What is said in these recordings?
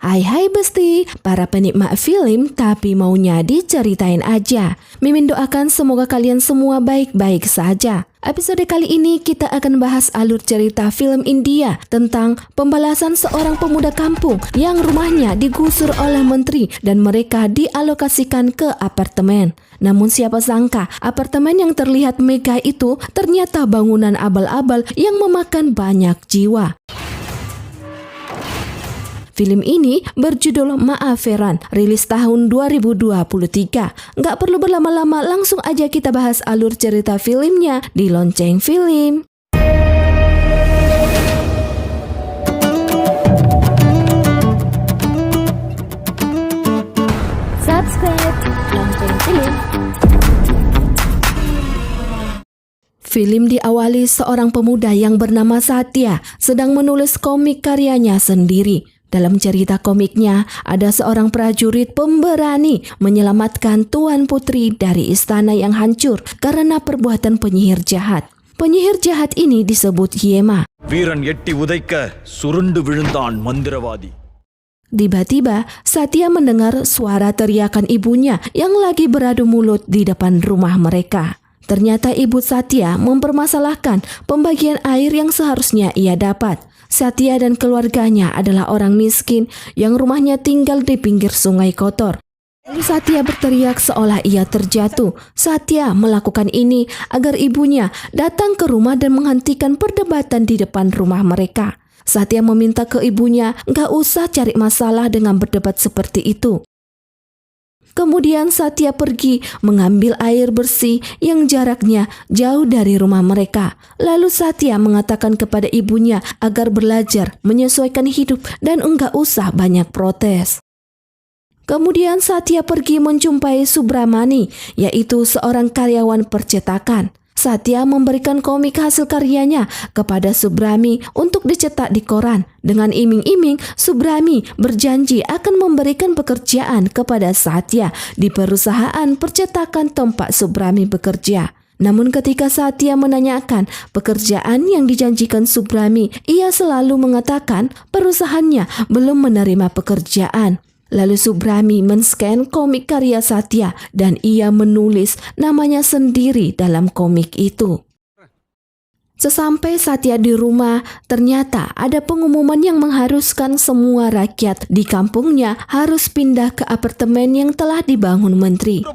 Hai Besti, para penikmat film tapi maunya diceritain aja. Mimin doakan semoga kalian semua baik-baik saja. Episode kali ini kita akan bahas alur cerita film India tentang pembalasan seorang pemuda kampung yang rumahnya digusur oleh menteri dan mereka dialokasikan ke apartemen. Namun siapa sangka apartemen yang terlihat megah itu ternyata bangunan abal-abal yang memakan banyak jiwa. Film ini berjudul Maaveran, rilis tahun 2023. Nggak perlu berlama-lama, langsung aja kita bahas alur cerita filmnya di Lonceng Film. Subscribe Lonceng Film. Film diawali seorang pemuda yang bernama Satya sedang menulis komik karyanya sendiri. Dalam cerita komiknya, ada seorang prajurit pemberani menyelamatkan Tuan Putri dari istana yang hancur karena perbuatan penyihir jahat. Penyihir jahat ini disebut Yema. Viran yetti udaika surundu vilundan mandiravadi. Tiba-tiba, Satya mendengar suara teriakan ibunya yang lagi beradu mulut di depan rumah mereka. Ternyata ibu Satya mempermasalahkan pembagian air yang seharusnya ia dapat. Satya dan keluarganya adalah orang miskin yang rumahnya tinggal di pinggir sungai kotor. Lalu Satya berteriak seolah ia terjatuh. Satya melakukan ini agar ibunya datang ke rumah dan menghentikan perdebatan di depan rumah mereka. Satya meminta ke ibunya nggak usah cari masalah dengan berdebat seperti itu. Kemudian Satya pergi mengambil air bersih yang jaraknya jauh dari rumah mereka. Lalu Satya mengatakan kepada ibunya agar belajar menyesuaikan hidup dan enggak usah banyak protes. Kemudian Satya pergi menjumpai Subramani, yaitu seorang karyawan percetakan. Satya memberikan komik hasil karyanya kepada Subrami untuk dicetak di koran. Dengan iming-iming, Subrami berjanji akan memberikan pekerjaan kepada Satya di perusahaan percetakan tempat Subrami bekerja. Namun ketika Satya menanyakan pekerjaan yang dijanjikan Subrami, ia selalu mengatakan perusahaannya belum menerima pekerjaan. Lalu Subrami men-scan komik karya Satya dan ia menulis namanya sendiri dalam komik itu. Sesampai Satya di rumah, ternyata ada pengumuman yang mengharuskan semua rakyat di kampungnya harus pindah ke apartemen yang telah dibangun menteri.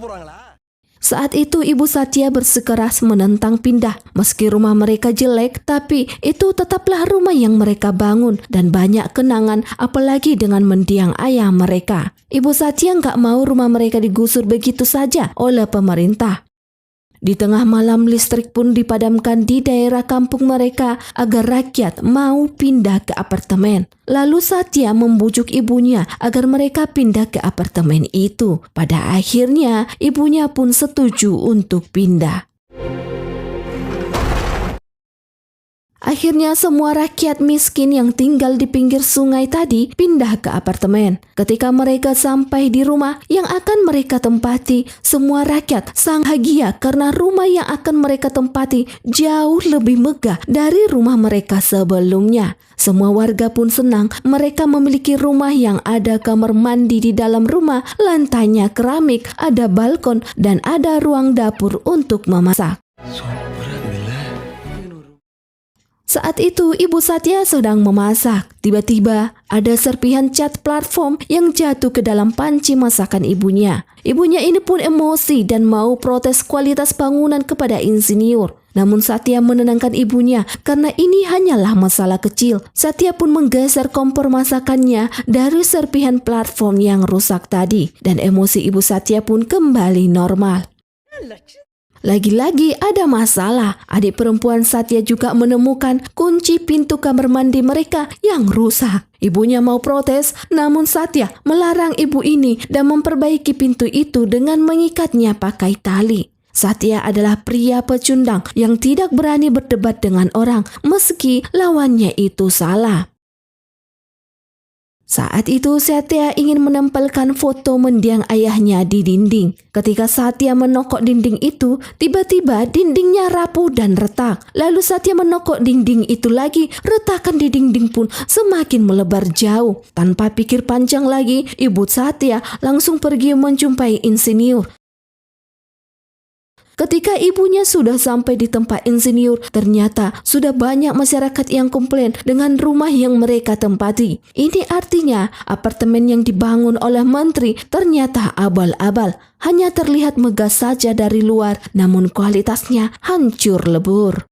Saat itu ibu Satya bersikeras menentang pindah. Meski rumah mereka jelek, tapi itu tetaplah rumah yang mereka bangun dan banyak kenangan apalagi dengan mendiang ayah mereka. Ibu Satya nggak mau rumah mereka digusur begitu saja oleh pemerintah. Di tengah malam listrik pun dipadamkan di daerah kampung mereka agar rakyat mau pindah ke apartemen. Lalu Satya membujuk ibunya agar mereka pindah ke apartemen itu. Pada akhirnya ibunya pun setuju untuk pindah. Akhirnya semua rakyat miskin yang tinggal di pinggir sungai tadi pindah ke apartemen. Ketika mereka sampai di rumah yang akan mereka tempati, semua rakyat sangat bahagia karena rumah yang akan mereka tempati jauh lebih megah dari rumah mereka sebelumnya. Semua warga pun senang mereka memiliki rumah yang ada kamar mandi di dalam rumah, lantainya keramik, ada balkon, dan ada ruang dapur untuk memasak. Saat itu ibu Satya sedang memasak. Tiba-tiba ada serpihan cat platform yang jatuh ke dalam panci masakan ibunya. Ibunya ini pun emosi dan mau protes kualitas bangunan kepada insinyur. Namun Satya menenangkan ibunya karena ini hanyalah masalah kecil. Satya pun menggeser kompor masakannya dari serpihan platform yang rusak tadi. Dan emosi ibu Satya pun kembali normal. Lagi-lagi ada masalah. Adik perempuan Satya juga menemukan kunci pintu kamar mandi mereka yang rusak. Ibunya mau protes, namun Satya melarang ibu ini dan memperbaiki pintu itu dengan mengikatnya pakai tali. Satya adalah pria pecundang yang tidak berani berdebat dengan orang meski lawannya itu salah. Saat itu Satya ingin menempelkan foto mendiang ayahnya di dinding. Ketika Satya menokok dinding itu, tiba-tiba dindingnya rapuh dan retak. Lalu Satya menokok dinding itu lagi, retakan di dinding pun semakin melebar jauh. Tanpa pikir panjang lagi, ibu Satya langsung pergi menjumpai insinyur. Ketika ibunya sudah sampai di tempat insinyur, ternyata sudah banyak masyarakat yang komplain dengan rumah yang mereka tempati. Ini artinya apartemen yang dibangun oleh menteri ternyata abal-abal. Hanya terlihat megah saja dari luar, namun kualitasnya hancur lebur.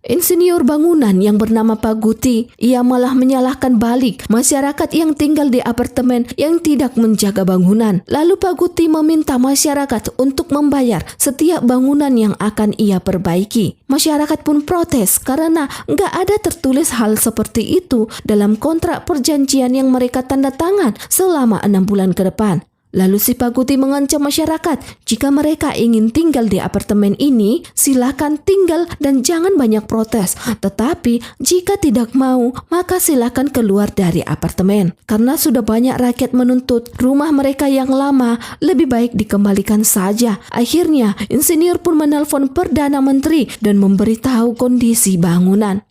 Insinyur bangunan yang bernama Pak Guti, ia malah menyalahkan balik masyarakat yang tinggal di apartemen yang tidak menjaga bangunan. Lalu Pak Guti meminta masyarakat untuk membayar setiap bangunan yang akan ia perbaiki. Masyarakat pun protes karena nggak ada tertulis hal seperti itu dalam kontrak perjanjian yang mereka tanda tangan selama 6 bulan ke depan. Lalu si Pak Guti mengancam masyarakat, jika mereka ingin tinggal di apartemen ini, silakan tinggal dan jangan banyak protes. Tetapi jika tidak mau, maka silakan keluar dari apartemen. Karena sudah banyak rakyat menuntut rumah mereka yang lama lebih baik dikembalikan saja. Akhirnya, insinyur pun menelpon Perdana Menteri dan memberitahu kondisi bangunan.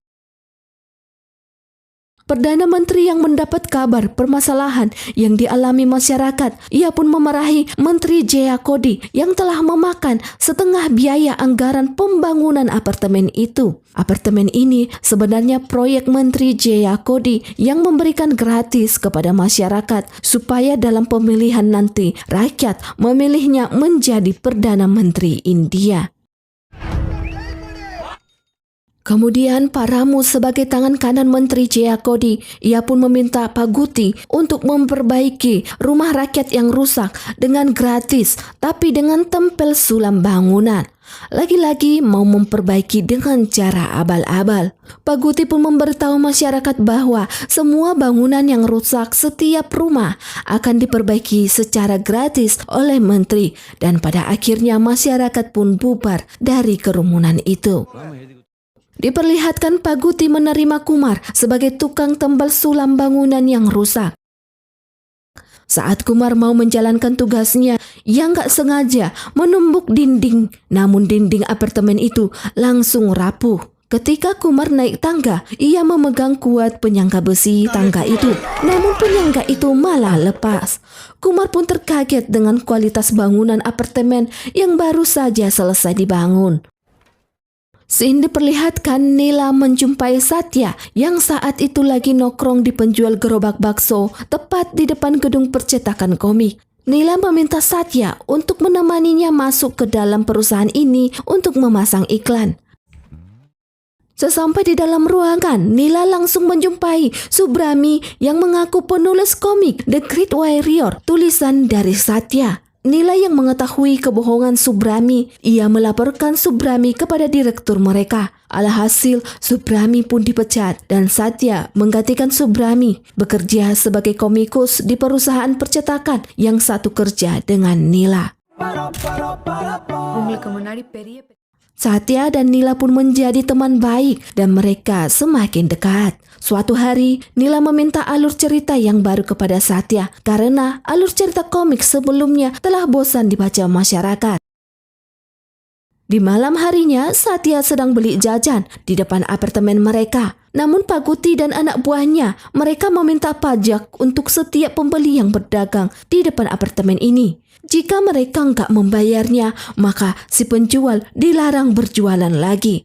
Perdana Menteri yang mendapat kabar permasalahan yang dialami masyarakat, ia pun memarahi Menteri Jayakodi yang telah memakan setengah biaya anggaran pembangunan apartemen itu. Apartemen ini sebenarnya proyek Menteri Jayakodi yang memberikan gratis kepada masyarakat supaya dalam pemilihan nanti rakyat memilihnya menjadi Perdana Menteri India. Kemudian Pak Ramu sebagai tangan kanan Menteri Jayakodi, ia pun meminta Pak Guti untuk memperbaiki rumah rakyat yang rusak dengan gratis, tapi dengan tempel sulam bangunan. Lagi-lagi mau memperbaiki dengan cara abal-abal. Pak Guti pun memberitahu masyarakat bahwa semua bangunan yang rusak setiap rumah akan diperbaiki secara gratis oleh menteri, dan pada akhirnya masyarakat pun bubar dari kerumunan itu. Diperlihatkan Pak Guti menerima Kumar sebagai tukang tembal sulam bangunan yang rusak. Saat Kumar mau menjalankan tugasnya, ia nggak sengaja menumbuk dinding, namun dinding apartemen itu langsung rapuh. Ketika Kumar naik tangga, ia memegang kuat penyangga besi tangga itu, namun penyangga itu malah lepas. Kumar pun terkaget dengan kualitas bangunan apartemen yang baru saja selesai dibangun. Scene diperlihatkan Nila menjumpai Satya yang saat itu lagi nongkrong di penjual gerobak bakso tepat di depan gedung percetakan komik. Nila meminta Satya untuk menemaninya masuk ke dalam perusahaan ini untuk memasang iklan. Sesampai di dalam ruangan, Nila langsung menjumpai Subrami yang mengaku penulis komik The Great Warrior, tulisan dari Satya. Nila yang mengetahui kebohongan Subrami, ia melaporkan Subrami kepada direktur mereka. Alhasil, Subrami pun dipecat dan Satya menggantikan Subrami bekerja sebagai komikus di perusahaan percetakan yang satu kerja dengan Nila. Satya dan Nila pun menjadi teman baik dan mereka semakin dekat. Suatu hari, Nila meminta alur cerita yang baru kepada Satya karena alur cerita komik sebelumnya telah bosan dibaca masyarakat. Di malam harinya, Satya sedang beli jajan di depan apartemen mereka. Namun Pak Guti dan anak buahnya, mereka meminta pajak untuk setiap pembeli yang berdagang di depan apartemen ini. Jika mereka nggak membayarnya, maka si penjual dilarang berjualan lagi.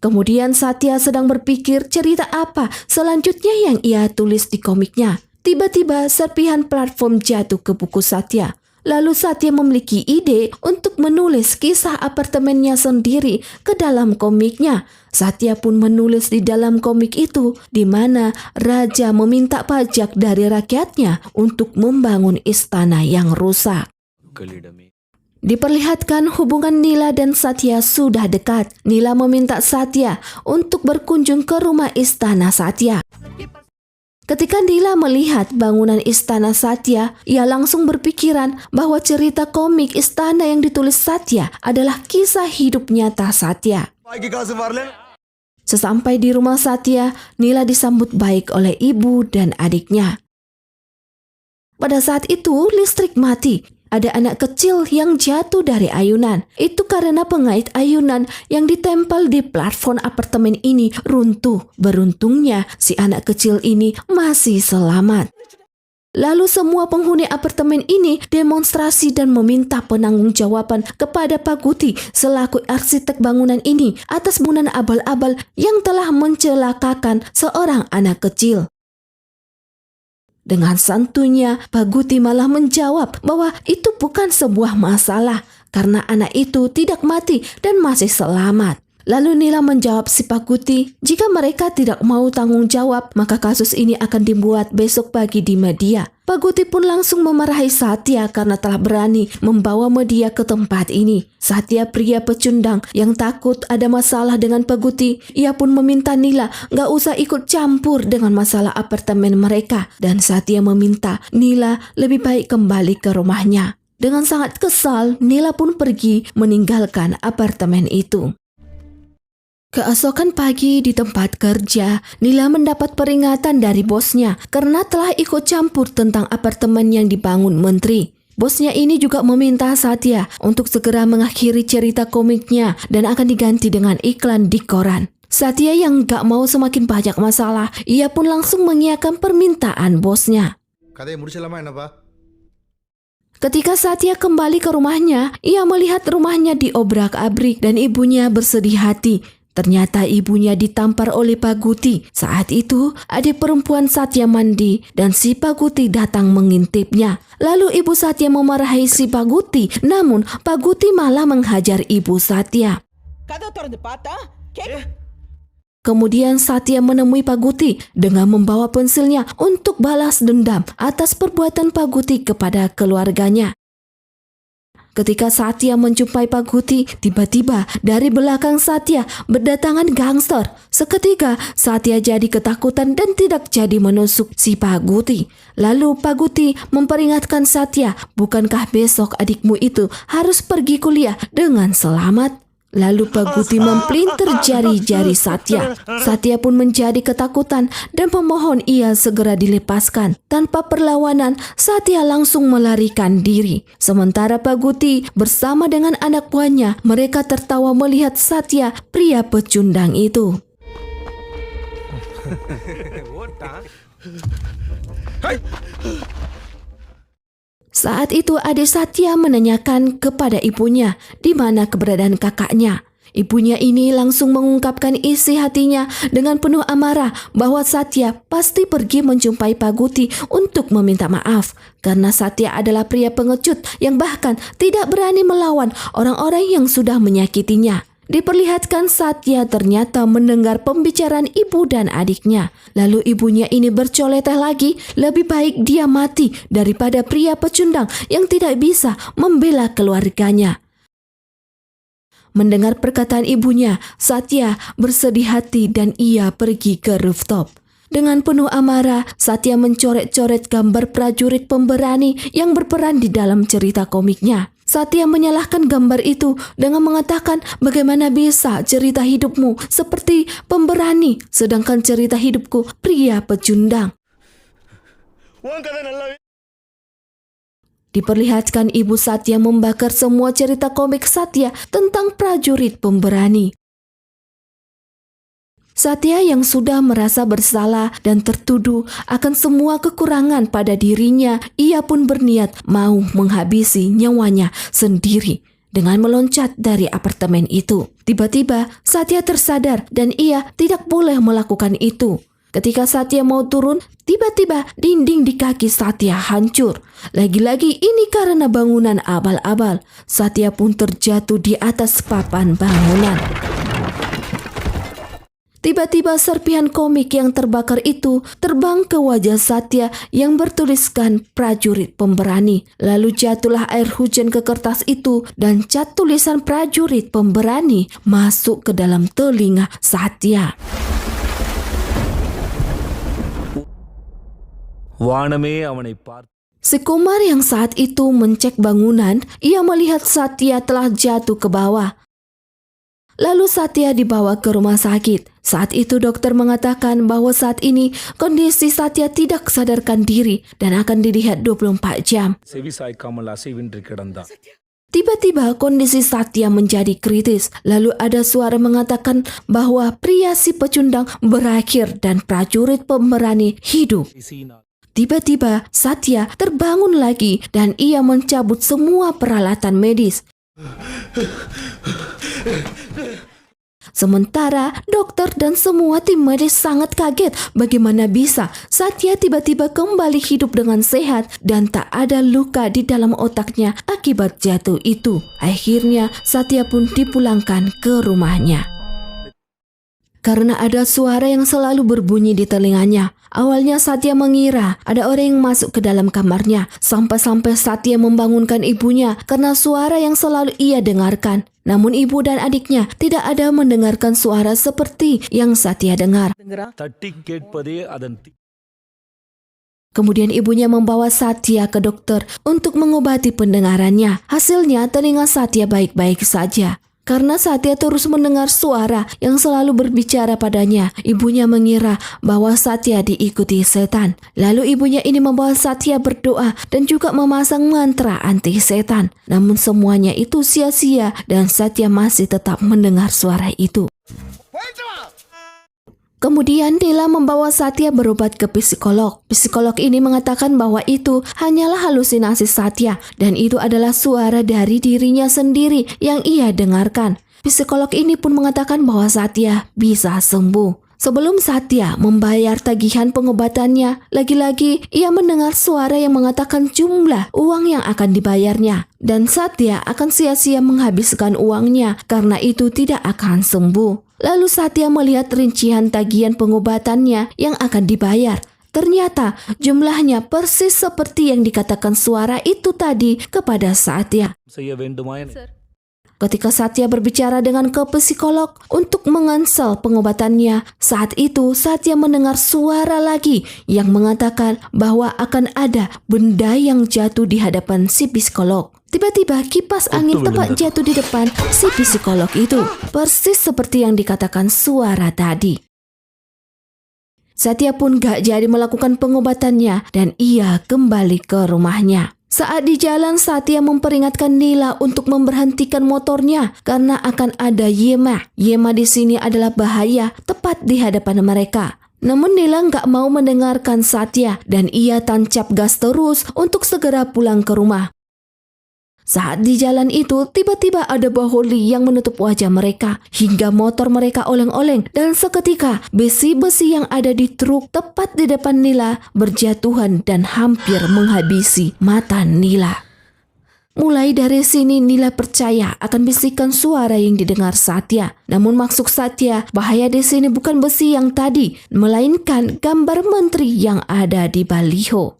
Kemudian Satya sedang berpikir cerita apa selanjutnya yang ia tulis di komiknya. Tiba-tiba serpihan platform jatuh ke buku Satya. Lalu Satya memiliki ide untuk menulis kisah apartemennya sendiri ke dalam komiknya. Satya pun menulis di dalam komik itu di mana raja meminta pajak dari rakyatnya untuk membangun istana yang rusak. Diperlihatkan hubungan Nila dan Satya sudah dekat. Nila meminta Satya untuk berkunjung ke rumah istana Satya. Ketika Nila melihat bangunan istana Satya, ia langsung berpikiran bahwa cerita komik istana yang ditulis Satya adalah kisah hidup nyata Satya. Sesampai di rumah Satya, Nila disambut baik oleh ibu dan adiknya. Pada saat itu listrik mati. Ada anak kecil yang jatuh dari ayunan. Itu karena pengait ayunan yang ditempel di plafon apartemen ini runtuh. Beruntungnya si anak kecil ini masih selamat. Lalu semua penghuni apartemen ini demonstrasi dan meminta penanggung-jawaban kepada Pak Guti selaku arsitek bangunan ini atas bangunan abal-abal yang telah mencelakakan seorang anak kecil. Dengan santunya, Pak Guti malah menjawab bahwa itu bukan sebuah masalah karena anak itu tidak mati dan masih selamat. Lalu Nila menjawab si Pak Guti, jika mereka tidak mau tanggung jawab, maka kasus ini akan dibuat besok pagi di media. Pak Guti pun langsung memarahi Satya karena telah berani membawa media ke tempat ini. Satya pria pecundang yang takut ada masalah dengan Pak Guti. Ia pun meminta Nila gak usah ikut campur dengan masalah apartemen mereka. Dan Satya meminta Nila lebih baik kembali ke rumahnya. Dengan sangat kesal, Nila pun pergi meninggalkan apartemen itu. Keesokan pagi di tempat kerja, Nila mendapat peringatan dari bosnya karena telah ikut campur tentang apartemen yang dibangun menteri. Bosnya ini juga meminta Satya untuk segera mengakhiri cerita komiknya dan akan diganti dengan iklan di koran. Satya yang gak mau semakin banyak masalah, ia pun langsung mengiyakan permintaan bosnya. Ketika Satya kembali ke rumahnya, ia melihat rumahnya diobrak-abrik dan ibunya bersedih hati. Ternyata ibunya ditampar oleh Pak Guti. Saat itu, adik perempuan Satya mandi dan si Pak Guti datang mengintipnya. Lalu ibu Satya memarahi si Pak Guti, namun Pak Guti malah menghajar ibu Satya. Kemudian Satya menemui Pak Guti dengan membawa pensilnya untuk balas dendam atas perbuatan Pak Guti kepada keluarganya. Ketika Satya menjumpai Pak Guti, tiba-tiba dari belakang Satya berdatangan gangster. Seketika Satya jadi ketakutan dan tidak jadi menusuk si Pak Guti. Lalu Pak Guti memperingatkan Satya, bukankah besok adikmu itu harus pergi kuliah dengan selamat? Lalu Pak Guti mempelintir jari-jari Satya. Satya pun menjadi ketakutan dan memohon ia segera dilepaskan. Tanpa perlawanan, Satya langsung melarikan diri. Sementara Pak Guti bersama dengan anak buahnya, mereka tertawa melihat Satya, pria pecundang itu. Saat itu adik Satya menanyakan kepada ibunya di mana keberadaan kakaknya. Ibunya ini langsung mengungkapkan isi hatinya dengan penuh amarah bahwa Satya pasti pergi menjumpai Pak Guti untuk meminta maaf. Karena Satya adalah pria pengecut yang bahkan tidak berani melawan orang-orang yang sudah menyakitinya. Diperlihatkan Satya ternyata mendengar pembicaraan ibu dan adiknya. Lalu ibunya ini bercoleteh lagi, lebih baik dia mati daripada pria pecundang yang tidak bisa membela keluarganya. Mendengar perkataan ibunya, Satya bersedih hati dan ia pergi ke rooftop. Dengan penuh amarah, Satya mencoret-coret gambar prajurit pemberani yang berperan di dalam cerita komiknya. Satya menyalahkan gambar itu dengan mengatakan bagaimana bisa cerita hidupmu seperti pemberani sedangkan cerita hidupku pria pecundang. Diperlihatkan ibu Satya membakar semua cerita komik Satya tentang prajurit pemberani. Satya yang sudah merasa bersalah dan tertuduh akan semua kekurangan pada dirinya, ia pun berniat mau menghabisi nyawanya sendiri dengan meloncat dari apartemen itu. Tiba-tiba Satya tersadar dan ia tidak boleh melakukan itu. Ketika Satya mau turun, tiba-tiba dinding di kaki Satya hancur. Lagi-lagi ini karena bangunan abal-abal. Satya pun terjatuh di atas papan bangunan. Tiba-tiba serpihan komik yang terbakar itu terbang ke wajah Satya yang bertuliskan prajurit pemberani. Lalu jatuhlah air hujan ke kertas itu dan cat tulisan prajurit pemberani masuk ke dalam telinga Satya. வானமே அவனை பார்த்து Si Kumar yang saat itu mencek bangunan, ia melihat Satya telah jatuh ke bawah. Lalu Satya dibawa ke rumah sakit. Saat itu dokter mengatakan bahwa saat ini kondisi Satya tidak sadarkan diri dan akan dilihat 24 jam. செவி சாய்க்காமல் அசைவின்றி கிடந்தான். Tiba-tiba kondisi Satya menjadi kritis. Lalu ada suara mengatakan bahwa pria si pecundang berakhir dan prajurit pemberani hidup. Tiba-tiba Satya terbangun lagi dan ia mencabut semua peralatan medis. Sementara dokter dan semua tim medis sangat kaget bagaimana bisa Satya tiba-tiba kembali hidup dengan sehat dan tak ada luka di dalam otaknya akibat jatuh itu. Akhirnya Satya pun dipulangkan ke rumahnya. Karena ada suara yang selalu berbunyi di telinganya. Awalnya Satya mengira ada orang yang masuk ke dalam kamarnya. Sampai-sampai Satya membangunkan ibunya karena suara yang selalu ia dengarkan. Namun ibu dan adiknya tidak ada mendengarkan suara seperti yang Satya dengar. தட்டி கேட்பதே அதன் Kemudian ibunya membawa Satya ke dokter untuk mengobati pendengarannya. Hasilnya telinga Satya baik-baik saja. Karena Satya terus mendengar suara yang selalu berbicara padanya, ibunya mengira bahwa Satya diikuti setan. Lalu ibunya ini membawa Satya berdoa dan juga memasang mantra anti setan. Namun semuanya itu sia-sia dan Satya masih tetap mendengar suara itu. Kemudian Nila membawa Satya berobat ke psikolog. Psikolog ini mengatakan bahwa itu hanyalah halusinasi Satya dan itu adalah suara dari dirinya sendiri yang ia dengarkan. Psikolog ini pun mengatakan bahwa Satya bisa sembuh. Sebelum Satya membayar tagihan pengobatannya, lagi-lagi ia mendengar suara yang mengatakan jumlah uang yang akan dibayarnya. Dan Satya akan sia-sia menghabiskan uangnya karena itu tidak akan sembuh. Lalu Satya melihat rincian tagihan pengobatannya yang akan dibayar. Ternyata jumlahnya persis seperti yang dikatakan suara itu tadi kepada Satya. செய்ய வேண்டுமா? Ketika Satya berbicara dengan ke psikolog untuk mengansel pengobatannya, saat itu Satya mendengar suara lagi yang mengatakan bahwa akan ada benda yang jatuh di hadapan si psikolog. Tiba-tiba kipas angin tepat jatuh di depan si psikolog itu, persis seperti yang dikatakan suara tadi. Satya pun gak jadi melakukan pengobatannya dan ia kembali ke rumahnya. Saat di jalan, Satya memperingatkan Nila untuk memberhentikan motornya karena akan ada Yema. Yema di sini adalah bahaya tepat di hadapan mereka. Namun Nila gak mau mendengarkan Satya dan ia tancap gas terus untuk segera pulang ke rumah. Saat di jalan itu, tiba-tiba ada baholi yang menutup wajah mereka hingga motor mereka oleng-oleng dan seketika besi-besi yang ada di truk tepat di depan Nila berjatuhan dan hampir menghabisi mata Nila. Mulai dari sini Nila percaya akan bisikan suara yang didengar Satya. Namun maksud Satya, bahaya di sini bukan besi yang tadi, melainkan gambar menteri yang ada di baliho.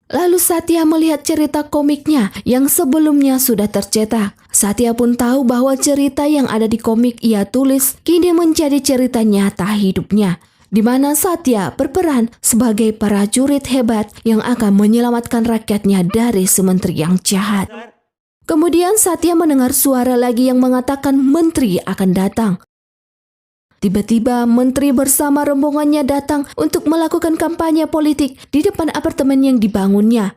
Lalu Satya melihat cerita komiknya yang sebelumnya sudah tercetak. Satya pun tahu bahwa cerita yang ada di komik ia tulis kini menjadi cerita nyata hidupnya, di mana Satya berperan sebagai prajurit hebat yang akan menyelamatkan rakyatnya dari si menteri yang jahat. Kemudian Satya mendengar suara lagi yang mengatakan menteri akan datang. Tiba-tiba menteri bersama rombongannya datang untuk melakukan kampanye politik di depan apartemen yang dibangunnya.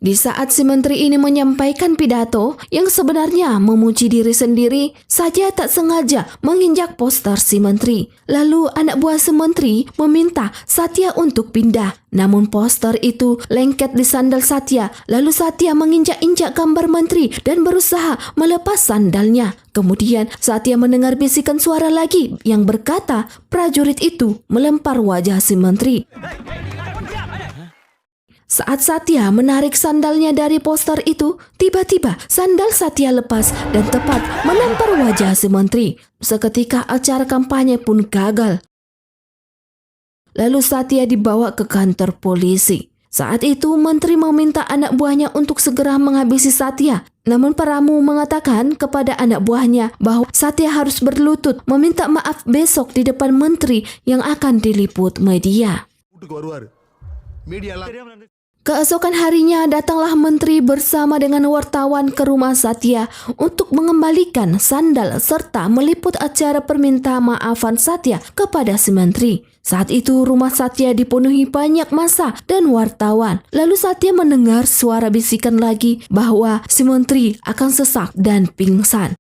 Di saat si menteri ini menyampaikan pidato yang sebenarnya memuji diri sendiri, saja tak sengaja menginjak poster si menteri. Lalu anak buah si menteri meminta Satya untuk pindah. Namun poster itu lengket di sandal Satya. Lalu Satya menginjak-injak gambar menteri dan berusaha melepas sandalnya. Kemudian Satya mendengar bisikan suara lagi yang berkata prajurit itu melempar wajah si menteri. Saat Satya menarik sandalnya dari poster itu, tiba-tiba sandal Satya lepas dan tepat melempar wajah si menteri. Seketika acara kampanye pun gagal. Lalu Satya dibawa ke kantor polisi. Saat itu menteri meminta anak buahnya untuk segera menghabisi Satya. Namun Pramu mengatakan kepada anak buahnya bahwa Satya harus berlutut meminta maaf besok di depan menteri yang akan diliput media. Keesokan harinya datanglah menteri bersama dengan wartawan ke rumah Satya untuk mengembalikan sandal serta meliput acara permintaan maafan Satya kepada si menteri. Saat itu rumah Satya dipenuhi banyak massa dan wartawan. Lalu Satya mendengar suara bisikan lagi bahwa si menteri akan sesak dan pingsan.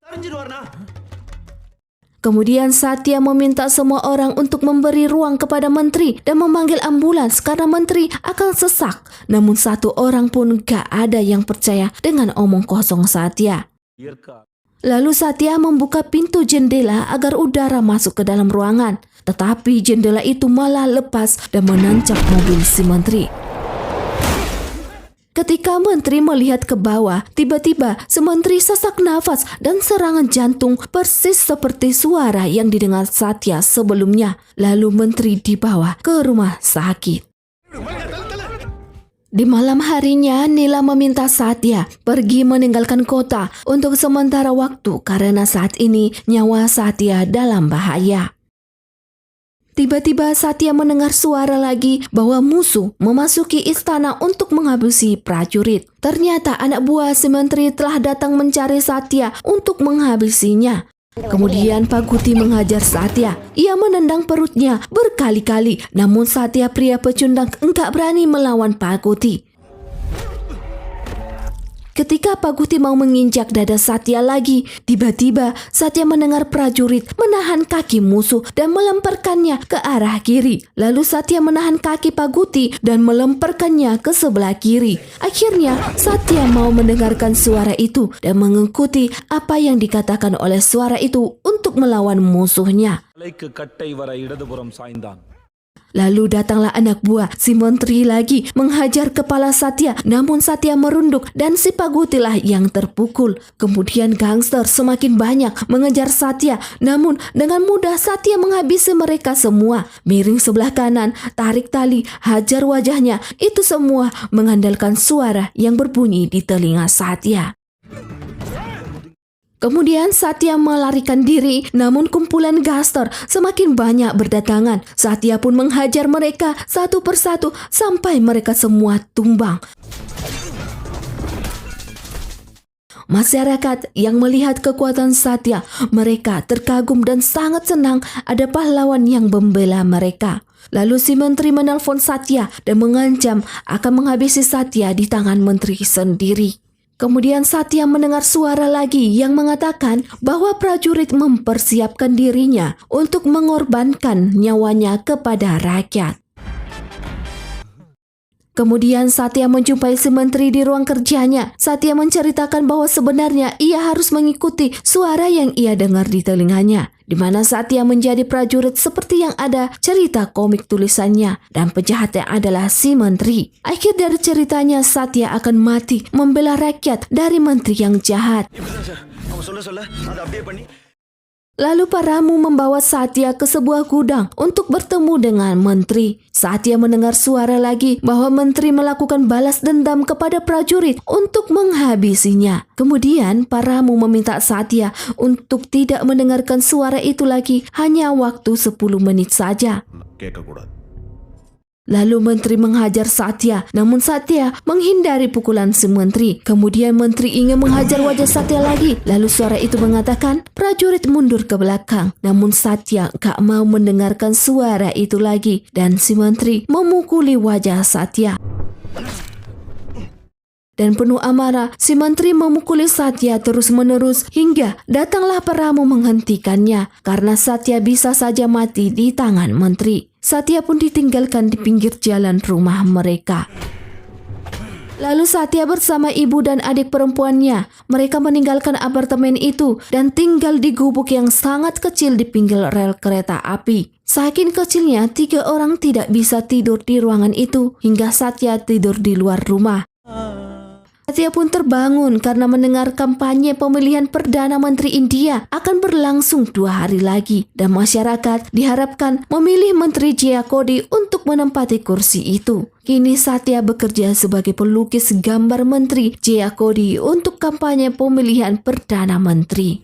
Kemudian Satya meminta semua orang untuk memberi ruang kepada menteri dan memanggil ambulans karena menteri akan sesak. Namun satu orang pun gak ada yang percaya dengan omong kosong Satya. Lalu Satya membuka pintu jendela agar udara masuk ke dalam ruangan. Tetapi jendela itu malah lepas dan menancap mobil si menteri. Ketika menteri melihat ke bawah, tiba-tiba si menteri sesak nafas dan serangan jantung persis seperti suara yang didengar Satya sebelumnya. Lalu menteri dibawa ke rumah sakit. Di malam harinya, Nila meminta Satya pergi meninggalkan kota untuk sementara waktu karena saat ini nyawa Satya dalam bahaya. Tiba-tiba Satya mendengar suara lagi bahwa musuh memasuki istana untuk menghabisi prajurit. Ternyata anak buah si menteri telah datang mencari Satya untuk menghabisinya. Kemudian Pak Guti menghajar Satya. Ia menendang perutnya berkali-kali, namun Satya pria pecundang enggak berani melawan Pak Guti. Ketika Pak Guti mau menginjak dada Satya lagi, tiba-tiba Satya mendengar prajurit menahan kaki musuh dan melemparkannya ke arah kiri. Lalu Satya menahan kaki Pak Guti dan melemparkannya ke sebelah kiri. Akhirnya Satya mau mendengarkan suara itu dan mengikuti apa yang dikatakan oleh suara itu untuk melawan musuhnya. தலைக்கு கட்டை வர இடதுபுறம் சாய்ந்தான். Lalu datanglah anak buah si menteri lagi menghajar kepala Satya, namun Satya merunduk dan si Pak Guti lah yang terpukul. Kemudian gangster semakin banyak mengejar Satya, namun dengan mudah Satya menghabisi mereka semua. Miring sebelah kanan, tarik tali, hajar wajahnya, itu semua mengandalkan suara yang berbunyi di telinga Satya. Kemudian Satya melarikan diri, namun kumpulan gangster semakin banyak berdatangan. Satya pun menghajar mereka satu persatu sampai mereka semua tumbang. Masyarakat yang melihat kekuatan Satya, mereka terkagum dan sangat senang ada pahlawan yang membela mereka. Lalu si menteri menelpon Satya dan mengancam akan menghabisi Satya di tangan menteri sendiri. Kemudian Satya mendengar suara lagi yang mengatakan bahwa prajurit mempersiapkan dirinya untuk mengorbankan nyawanya kepada rakyat. Kemudian Satya menjumpai si menteri di ruang kerjanya. Satya menceritakan bahwa sebenarnya ia harus mengikuti suara yang ia dengar di telinganya, di mana Satya menjadi prajurit seperti yang ada cerita komik tulisannya, dan penjahatnya adalah si menteri. Akhir dari ceritanya, Satya akan mati membela rakyat dari menteri yang jahat. Lalu Paramu membawa Satya ke sebuah gudang untuk bertemu dengan menteri. Satya mendengar suara lagi bahwa menteri melakukan balas dendam kepada prajurit untuk menghabisinya. Kemudian Paramu meminta Satya untuk tidak mendengarkan suara itu lagi, hanya waktu 10 menit saja. Lalu menteri menghajar Satya, namun Satya menghindari pukulan si menteri. Kemudian menteri ingin menghajar wajah Satya lagi. Lalu suara itu mengatakan prajurit mundur ke belakang. Namun Satya gak mau mendengarkan suara itu lagi, dan si menteri memukuli wajah Satya. Dan penuh amarah, si menteri memukuli Satya terus-menerus hingga datanglah Paramu menghentikannya karena Satya bisa saja mati di tangan menteri. Satya pun ditinggalkan di pinggir jalan rumah mereka. Lalu Satya bersama ibu dan adik perempuannya, mereka meninggalkan apartemen itu dan tinggal di gubuk yang sangat kecil di pinggir rel kereta api. Saking kecilnya, 3 orang tidak bisa tidur di ruangan itu hingga Satya tidur di luar rumah. Satya pun terbangun karena mendengar kampanye pemilihan Perdana Menteri India akan berlangsung 2 hari lagi, dan masyarakat diharapkan memilih Menteri Jaya Kodi untuk menempati kursi itu. Kini Satya bekerja sebagai pelukis gambar Menteri Jaya Kodi untuk kampanye pemilihan Perdana Menteri.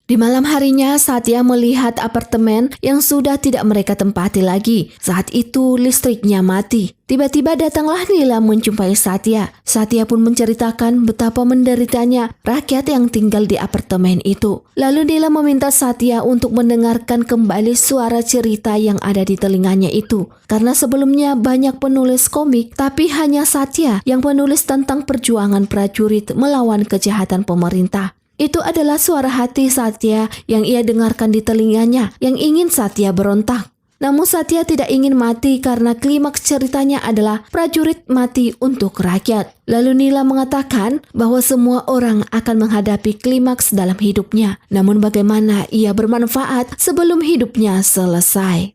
Di malam harinya, Satya melihat apartemen yang sudah tidak mereka tempati lagi. Saat itu listriknya mati. Tiba-tiba datanglah Nila menjumpai Satya. Satya pun menceritakan betapa menderitanya rakyat yang tinggal di apartemen itu. Lalu Nila meminta Satya untuk mendengarkan kembali suara cerita yang ada di telinganya itu. Karena sebelumnya banyak penulis komik, tapi hanya Satya yang menulis tentang perjuangan prajurit melawan kejahatan pemerintah. Itu adalah suara hati Satya yang ia dengarkan di telinganya, yang ingin Satya berontak. Namun Satya tidak ingin mati karena klimaks ceritanya adalah prajurit mati untuk rakyat. Lalu Nila mengatakan bahwa semua orang akan menghadapi klimaks dalam hidupnya. Namun bagaimana ia bermanfaat sebelum hidupnya selesai.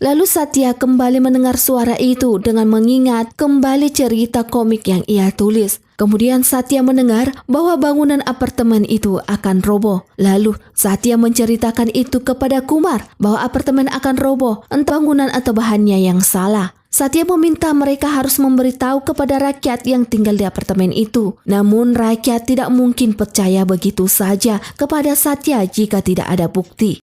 Lalu Satya kembali mendengar suara itu dengan mengingat kembali cerita komik yang ia tulis. Kemudian Satya mendengar bahwa bangunan apartemen itu akan roboh. Lalu Satya menceritakan itu kepada Kumar bahwa apartemen akan roboh, entah bangunan atau bahannya yang salah. Satya meminta mereka harus memberitahu kepada rakyat yang tinggal di apartemen itu. Namun rakyat tidak mungkin percaya begitu saja kepada Satya jika tidak ada bukti.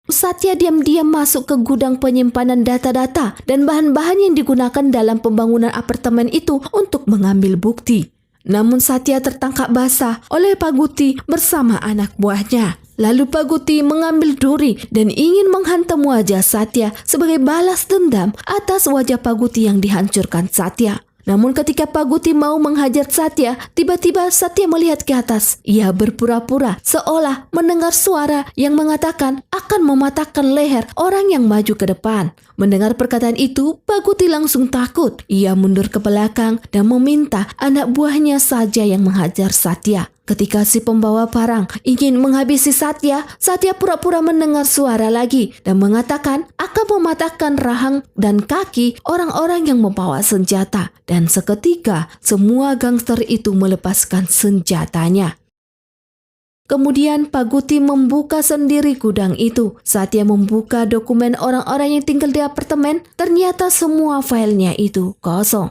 Satya diam-diam masuk ke gudang penyimpanan data-data dan bahan-bahan yang digunakan dalam pembangunan apartemen itu untuk mengambil bukti. Namun Satya tertangkap basah oleh Pak Guti bersama anak buahnya. Lalu Pak Guti mengambil duri dan ingin menghantam wajah Satya sebagai balas dendam atas wajah Pak Guti yang dihancurkan Satya. Namun ketika Pak Guti mau menghajar Satya, tiba-tiba Satya melihat ke atas. Ia berpura-pura seolah mendengar suara yang mengatakan akan mematahkan leher orang yang maju ke depan. Mendengar perkataan itu, Pak Guti langsung takut. Ia mundur ke belakang dan meminta anak buahnya saja yang menghajar Satya. Ketika si pembawa parang ingin menghabisi Satya, Satya pura-pura mendengar suara lagi dan mengatakan akan mematahkan rahang dan kaki orang-orang yang membawa senjata. Dan seketika semua gangster itu melepaskan senjatanya. Kemudian Pak Guti membuka sendiri gudang itu. Satya membuka dokumen orang-orang yang tinggal di apartemen, ternyata semua filenya itu kosong.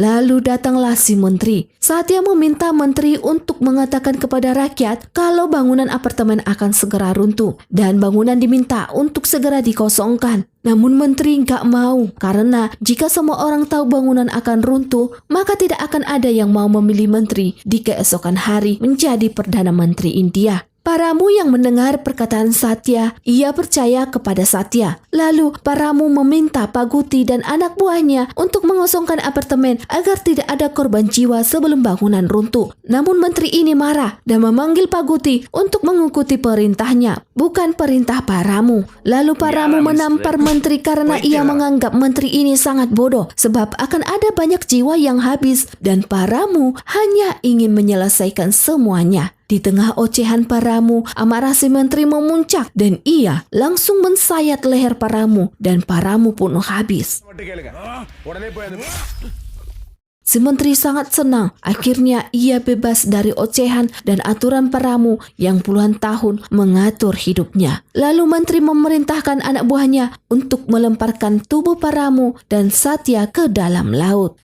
Lalu datanglah si menteri. Satya meminta menteri untuk mengatakan kepada rakyat kalau bangunan apartemen akan segera runtuh dan bangunan diminta untuk segera dikosongkan. Namun menteri nggak mau karena jika semua orang tahu bangunan akan runtuh, maka tidak akan ada yang mau memilih menteri di keesokan hari menjadi Perdana Menteri India. Paramu yang mendengar perkataan Satya, ia percaya kepada Satya. Lalu Paramu meminta Pak Guti dan anak buahnya untuk mengosongkan apartemen agar tidak ada korban jiwa sebelum bangunan runtuh. Namun menteri ini marah dan memanggil Pak Guti untuk mengikuti perintahnya, bukan perintah Paramu. Lalu Paramu menampar menteri karena ia menganggap menteri ini sangat bodoh sebab akan ada banyak jiwa yang habis dan Paramu hanya ingin menyelesaikan semuanya. Di tengah ocehan Paramu, amarah si menteri memuncak dan ia langsung mensayat leher Paramu dan Paramu pun habis. Si menteri sangat senang, akhirnya ia bebas dari ocehan dan aturan Paramu yang puluhan tahun mengatur hidupnya. Lalu menteri memerintahkan anak buahnya untuk melemparkan tubuh Paramu dan Satya ke dalam laut.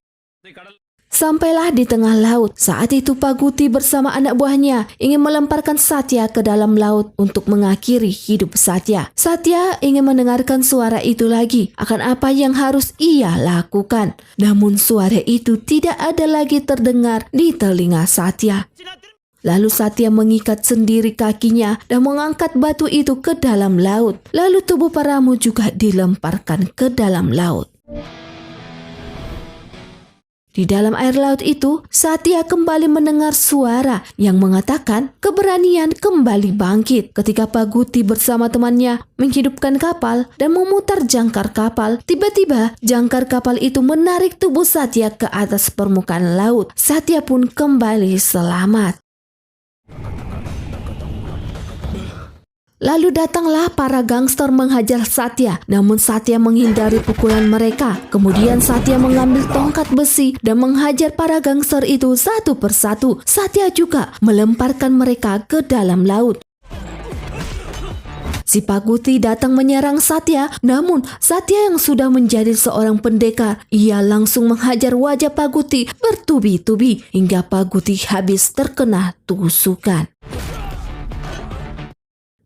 Sampailah di tengah laut. Saat itu Pak Guti bersama anak buahnya ingin melemparkan Satya ke dalam laut untuk mengakhiri hidup Satya. Satya ingin mendengarkan suara itu lagi akan apa yang harus ia lakukan. Namun suara itu tidak ada lagi terdengar di telinga Satya. Lalu Satya mengikat sendiri kakinya dan mengangkat batu itu ke dalam laut. Lalu tubuh Paramu juga dilemparkan ke dalam laut. Di dalam air laut itu, Satya kembali mendengar suara yang mengatakan keberanian kembali bangkit. Ketika Pak Guti bersama temannya menghidupkan kapal dan memutar jangkar kapal, tiba-tiba jangkar kapal itu menarik tubuh Satya ke atas permukaan laut. Satya pun kembali selamat. Lalu datanglah para gangster menghajar Satya, namun Satya menghindari pukulan mereka. Kemudian Satya mengambil tongkat besi dan menghajar para gangster itu satu persatu. Satya juga melemparkan mereka ke dalam laut. Si Paguti datang menyerang Satya, namun Satya yang sudah menjadi seorang pendekar, ia langsung menghajar wajah Paguti bertubi-tubi hingga Paguti habis terkena tusukan.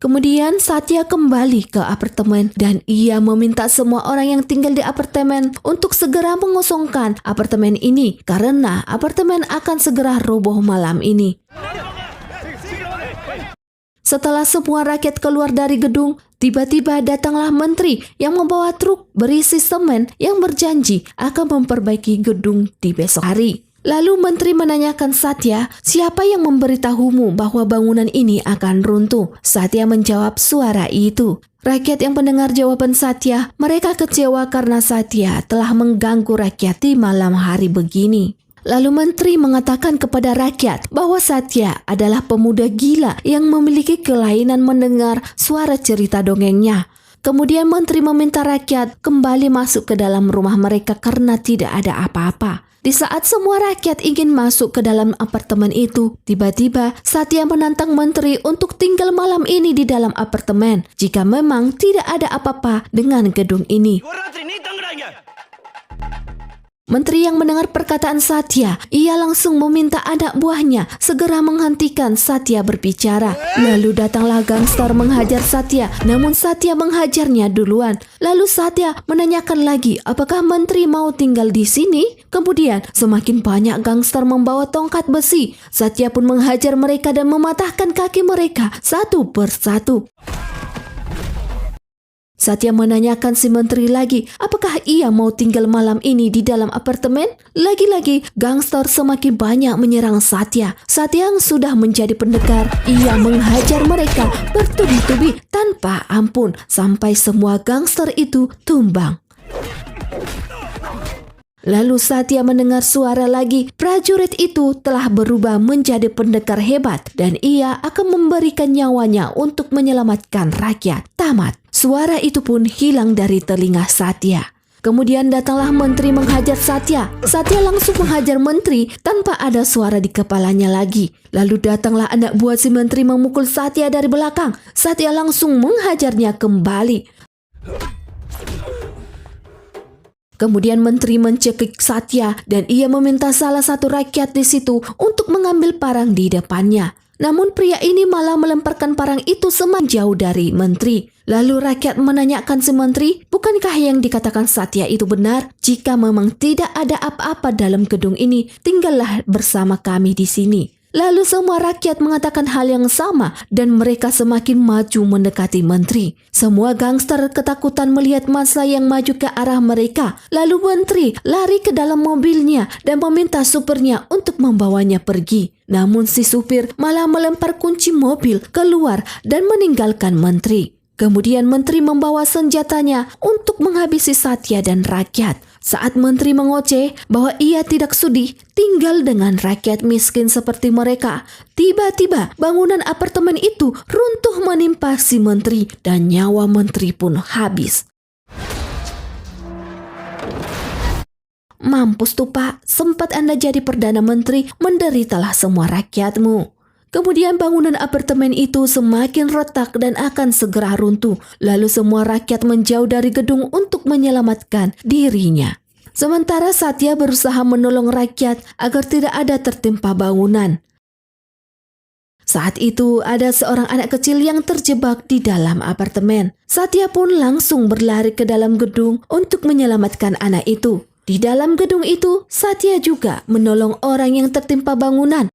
Kemudian Satya kembali ke apartemen dan ia meminta semua orang yang tinggal di apartemen untuk segera mengosongkan apartemen ini karena apartemen akan segera roboh malam ini. Setelah semua rakyat keluar dari gedung, tiba-tiba datanglah menteri yang membawa truk berisi semen yang berjanji akan memperbaiki gedung di besok hari. Lalu menteri menanyakan Satya, siapa yang memberitahumu bahwa bangunan ini akan runtuh? Satya menjawab suara itu. Rakyat yang mendengar jawaban Satya, mereka kecewa karena Satya telah mengganggu rakyat di malam hari begini. Lalu menteri mengatakan kepada rakyat bahwa Satya adalah pemuda gila yang memiliki kelainan mendengar suara cerita dongengnya. Kemudian menteri meminta rakyat kembali masuk ke dalam rumah mereka karena tidak ada apa-apa. Di saat semua rakyat ingin masuk ke dalam apartemen itu, tiba-tiba Satya menantang menteri untuk tinggal malam ini di dalam apartemen jika memang tidak ada apa-apa dengan gedung ini. Menteri yang mendengar perkataan Satya, ia langsung meminta anak buahnya segera menghentikan Satya berbicara. Lalu datanglah gangster menghajar Satya, namun Satya menghajarnya duluan. Lalu Satya menanyakan lagi, apakah menteri mau tinggal di sini? Kemudian semakin banyak gangster membawa tongkat besi. Satya pun menghajar mereka dan mematahkan kaki mereka satu persatu. Satya menanyakan si menteri lagi, apakah ia mau tinggal malam ini di dalam apartemen? Lagi-lagi, gangster semakin banyak menyerang Satya. Satya yang sudah menjadi pendekar, ia menghajar mereka bertubi-tubi tanpa ampun sampai semua gangster itu tumbang. Lalu Satya mendengar suara lagi, prajurit itu telah berubah menjadi pendekar hebat dan ia akan memberikan nyawanya untuk menyelamatkan rakyat. Tamat. Suara itu pun hilang dari telinga Satya. Kemudian datanglah menteri menghajar Satya. Satya langsung menghajar menteri tanpa ada suara di kepalanya lagi. Lalu datanglah anak buah si menteri memukul Satya dari belakang. Satya langsung menghajarnya kembali. Kemudian menteri mencekik Satya dan ia meminta salah satu rakyat di situ untuk mengambil parang di depannya. Namun pria ini malah melemparkan parang itu semakin jauh dari menteri. Lalu rakyat menanyakan si menteri, bukankah yang dikatakan Satya itu benar? Jika memang tidak ada apa-apa dalam gedung ini, tinggallah bersama kami di sini. Lalu semua rakyat mengatakan hal yang sama dan mereka semakin maju mendekati menteri. Semua gangster ketakutan melihat massa yang maju ke arah mereka. Lalu menteri lari ke dalam mobilnya dan meminta supirnya untuk membawanya pergi. Namun si supir malah melempar kunci mobil keluar dan meninggalkan menteri. Kemudian menteri membawa senjatanya untuk menghabisi Satya dan rakyat. Saat menteri mengoceh bahwa ia tidak sudi tinggal dengan rakyat miskin seperti mereka, tiba-tiba bangunan apartemen itu runtuh menimpa si menteri dan nyawa menteri pun habis. Mampus tuh Pak, sempat Anda jadi Perdana Menteri, menderitalah semua rakyatmu. Kemudian bangunan apartemen itu semakin retak dan akan segera runtuh. Lalu semua rakyat menjauh dari gedung untuk menyelamatkan dirinya. Sementara Satya berusaha menolong rakyat agar tidak ada tertimpa bangunan. Saat itu ada seorang anak kecil yang terjebak di dalam apartemen. Satya pun langsung berlari ke dalam gedung untuk menyelamatkan anak itu. Di dalam gedung itu, Satya juga menolong orang yang tertimpa bangunan.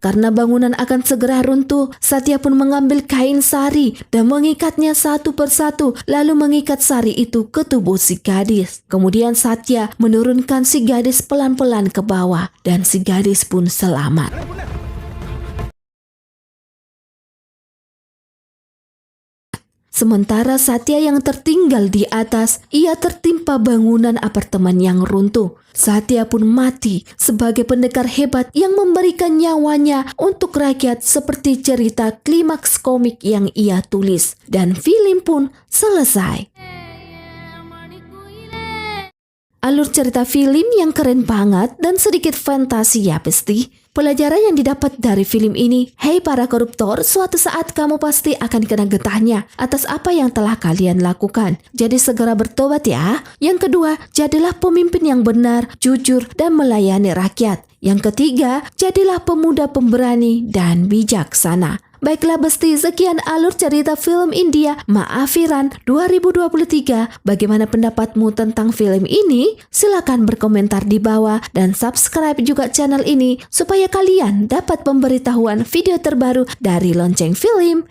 Karena bangunan akan segera runtuh, Satya pun mengambil kain sari dan mengikatnya satu persatu, lalu mengikat sari itu ke tubuh si gadis. Kemudian Satya menurunkan si gadis pelan-pelan ke bawah dan si gadis pun selamat. Sementara Satya yang tertinggal di atas, ia tertimpa bangunan apartemen yang runtuh. Satya pun mati sebagai pendekar hebat yang memberikan nyawanya untuk rakyat seperti cerita klimaks komik yang ia tulis. Dan film pun selesai. Alur cerita film yang keren banget dan sedikit fantasi ya pasti. Pelajaran yang didapat dari film ini, hei para koruptor, suatu saat kamu pasti akan kena getahnya atas apa yang telah kalian lakukan. Jadi segera bertobat ya. Yang kedua, jadilah pemimpin yang benar, jujur, dan melayani rakyat. Yang ketiga, jadilah pemuda pemberani dan bijaksana. Baiklah Besti, sekian alur cerita film India Maafiran 2023. Bagaimana pendapatmu tentang film ini? Silakan berkomentar di bawah dan subscribe juga channel ini supaya kalian dapat pemberitahuan video terbaru dari Lonceng Film.